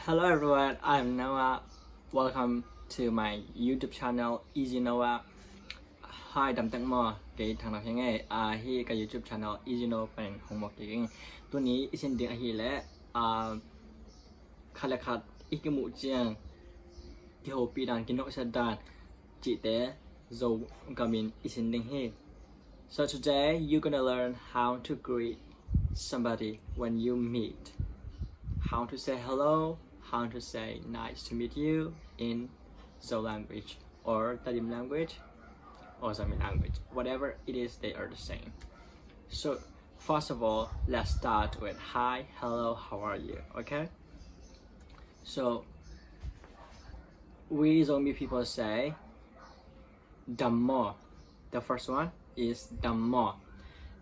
Hello everyone, I'm Noah. Welcome to my YouTube channel Easy Noah. Hi, Tedim Kei Thangno hing hi ka YouTube channel Easy Noah pen homework king. Tu ni isin ding hi le khalakhat ikimu chiang ki ho pi dan kinok sadan chi te Zokamin isin ding hi. So today you're gonna learn how to greet somebody when you meet. How to say hello, how to say nice to meet you in Zo language or Tedim language or Zomi language. Whatever it is, they are the same. So first of all, let's start with hi, hello, how are you? Okay? So we Zomi people say Dammo. The first one is Dammo.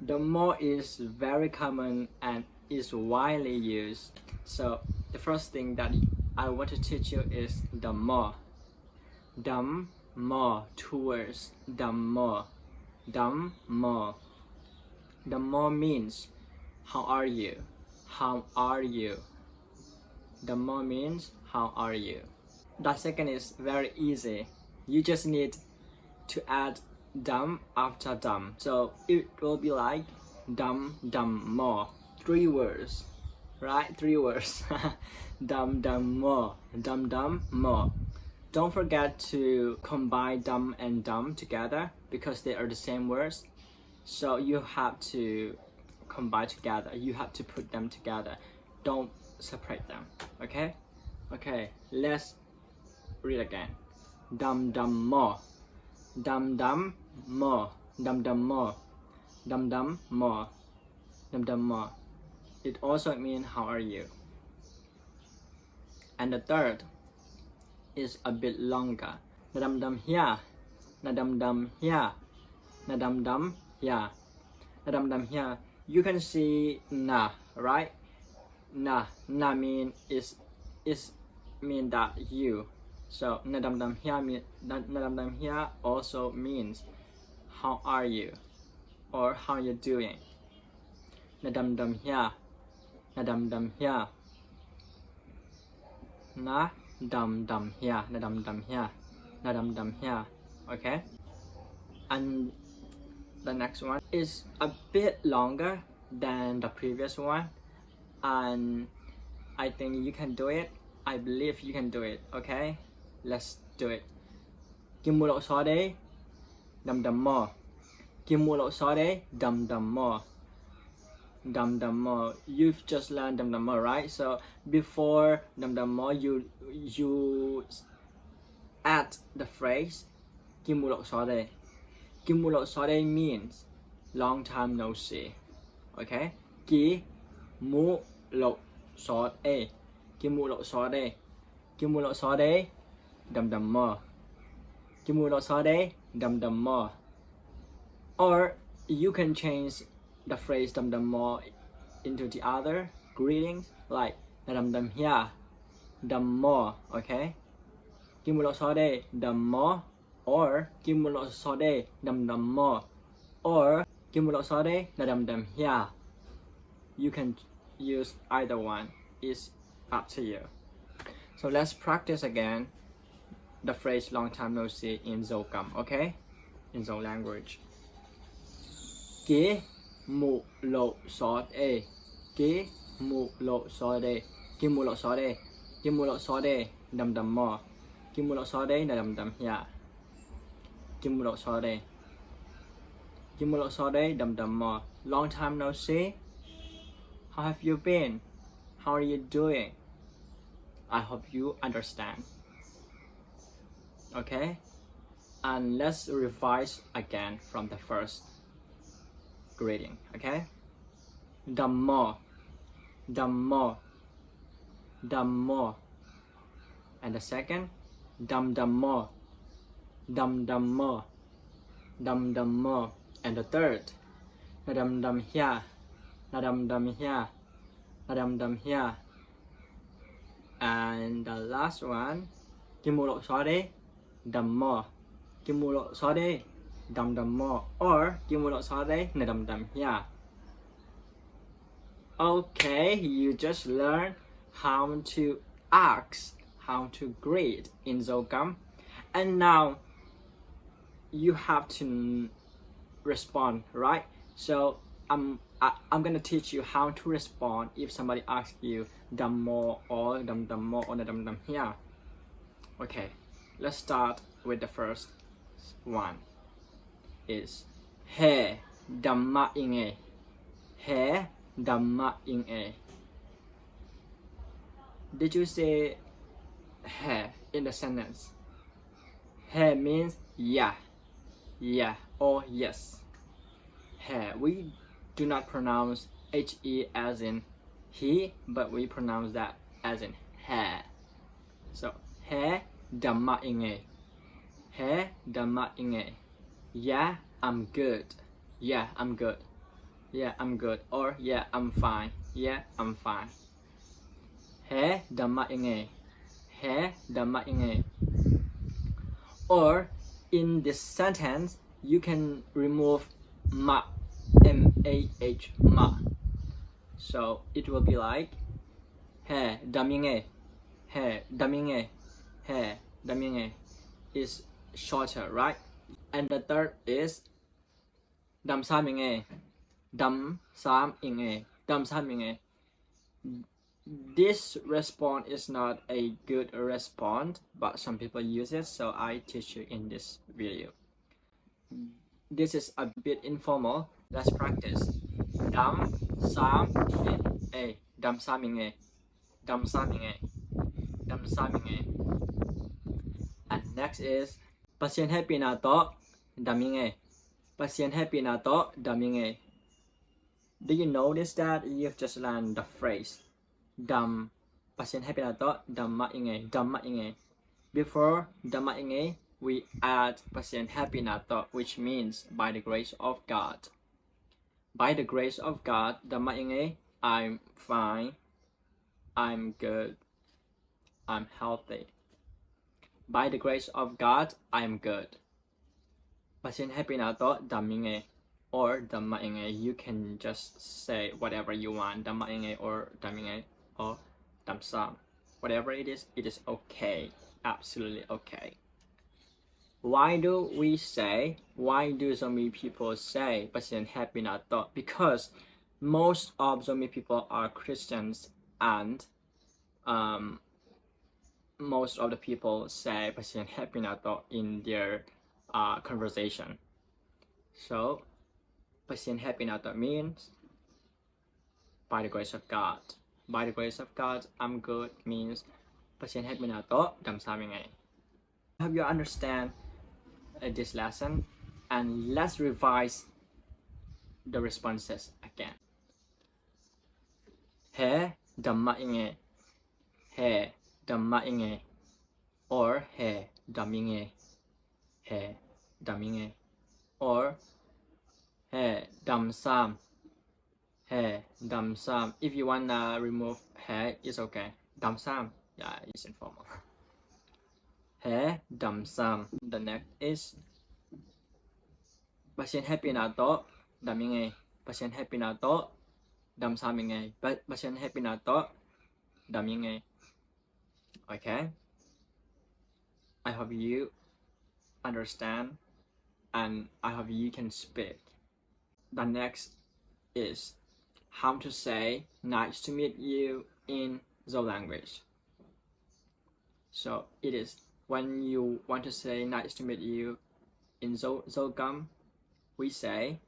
Dammo is very common and is widely used. So the first thing that I want to teach you is Dammo. Dammo, two words. Dammo. Dammo. Dammo means how are you? How are you? Dammo means how are you? The second is very easy. You just need to add dam after dam. So it will be like dammo. 3 words. Right? 3 words. Dammo. Dammo. Don't forget to combine dam and dam together because they are the same words. So you have to combine together. You have to put them together. Don't separate them. Okay? Okay, let's read again. Dammo. Dammo. Dammo. Dammo. Dammo. It also means how are you? And the third is a bit longer. Nadam here. Nadam here. Nadam here. Nadam here. You can see na, right? Na mean is mean that you. So nadam here also means how are you or how you doing. Nadam here. Nadam here. Nadam here. Nadam here. Nadam here. Okay? And the next one is a bit longer than the previous one. And I think you can do it. I believe you can do it. Okay? Let's do it. Kimulok sode. Dammo. Kimulok sode. Dammo. Dammo. You've just learned dammo, right? So before dammo, you add the phrase Kimulok sode. Kimulok sode means long time no see. Okay? Kimulok sode. Kimulok sode. Kimulok sode. Dammo. Kimulok sode. Dammo. Or you can change the phrase dammo into the other greetings like nadam here, dammo. Okay? Kimulok sode dammo or kimulok sode dammo or kimulok sode nadam here. You can use either one. It's up to you. So let's practice again the phrase long time no see in Zokam. Okay? In Zo language. Kimulok sode. Kimulok sode. Kimulok sode. Kimulok sode dammo. Kimulok sode nadam here. Kimulok sode. Kimulok sode dammo. Long time no see. How have you been? How are you doing? I hope you understand. Okay? And let's revise again from the first greeting. Okay? Dammo. Dammo. Dammo. And the second, dammo. Dammo. Dammo. And the third, nadam here. Nadam here. Nadam here. And the last one, Kimulok sode dammo. Kimulok sode dammo or Kimulok sode nadam here. Okay, you just learned how to ask how to greet in Zokam, and now you have to respond, right? So I'm gonna teach you how to respond if somebody asks you dammo or dammo or dam here. Okay, let's start with the first one. Is he damma inge. He damma inge. Did you say he in the sentence? He means yeah, or yes. He, we do not pronounce he as in he, but we pronounce that as in he. So he damma inge. He damma inge. Yeah, I'm good. Yeah, I'm good. Yeah, I'm good. Or yeah, I'm fine. Yeah, I'm fine. He damma inge. He damma inge. Or in this sentence, you can remove ma, m-a-h, ma. So it will be like he daminge. He daminge. He daminge is shorter, right? And the third is dam sam inge. Dam sam inge. Dam sam inge. This response is not a good response, but some people use it, so I teach you in this video. This is a bit informal. Let's practice. Dam sam inge. Dam sam inge. Dam sam inge. Dam sam inge. And next is pasien he pinato daminge. Pasien he pinato daminge. Do you notice that you've just learned the phrase dam pasien he pinato damma inge, damma inge. Before damma inge, we add pasien he pinato, which means by the grace of God. By the grace of God, damma inge, I'm fine, I'm good, I'm healthy. By the grace of God, I am good. Pasien he pinato daminge or damma inge. You can just say whatever you want, damma inge or daminge or dam sam. Whatever it is okay. Absolutely okay. Why do Zomi people say pasien he pinato? Because most of Zomi people are Christians, and most of the people say pasien he pinato in their conversation. So pasien he pinato means by the grace of God. By the grace of God, I'm good means pasien he pinato dam sam inge. I hope you understand this lesson, and let's revise the responses again. He damma inge. He damma inge. Or he daminge. He daminge. Or he dam sam. He dam sam. If you wanna remove he, it's okay. Dam sam, yeah, it's informal. He dam sam. The next is pasien he pinato daminge. Pasien he pinato dam sam inge. Pasien he pinato daminge. Okay, I hope you understand, and I hope you can speak. The next is how to say nice to meet you in Zo language. So it is when you want to say nice to meet you in Zokam, we say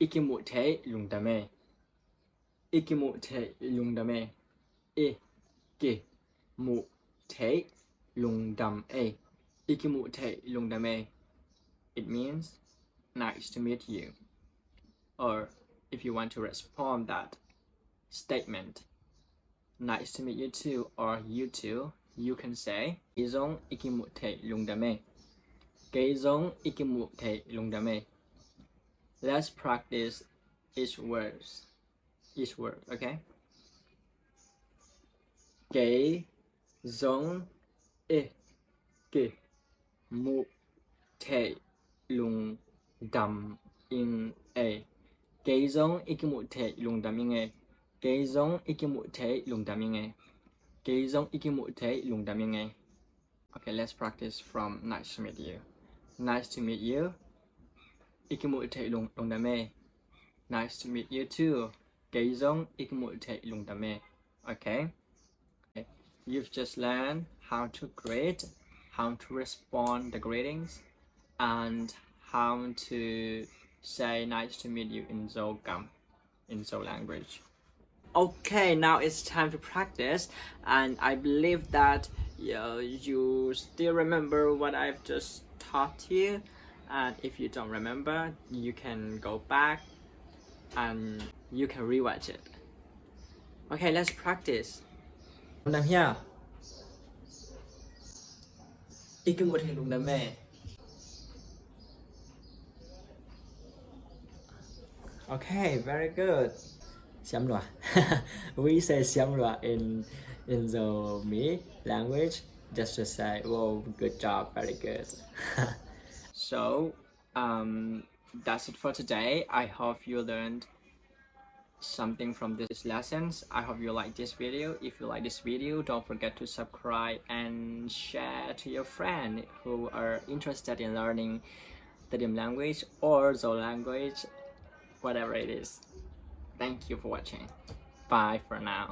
ikimute lungdame. Ikimute lungdame. Ikimute lungdame. Ikimute lungdame. It means nice to meet you. Or if you want to respond that statement, nice to meet you too, or you too, you can say Geizong ikimute lungdame. Geizong ikimute lungdame. Let's practice each word, okay? Geizong ikimute lungdam in a. Geizong ikimute lungdam in a. Geizong ikimute lungdam in a. Kei zong ikimu te lung dam yangไง Okay, let's practice from nice to meet you. Nice to meet you. Ikimu te lung dam me. Nice to meet you too. Kei zong ikimu te lung dam me. Okay. You've just learned how to greet, how to respond the greetings, and how to say nice to meet you in Zokam, in Zo language. Okay, now it's time to practice, and I believe that you still remember what I've just taught you, and if you don't remember, you can go back and you can rewatch it. Okay, let's practice. Nam here. Ikum một hình nam mê. Okay, very good. Siam rồi. We say siam rồi in Zomi language just to say, "Whoa, good job, very good." So, that's it for today. I hope you learned something from these lessons. I hope you like this video. If you like this video, don't forget to subscribe and share to your friends who are interested in learning Tedim language or Zo language, whatever it is. Thank you for watching. Bye for now.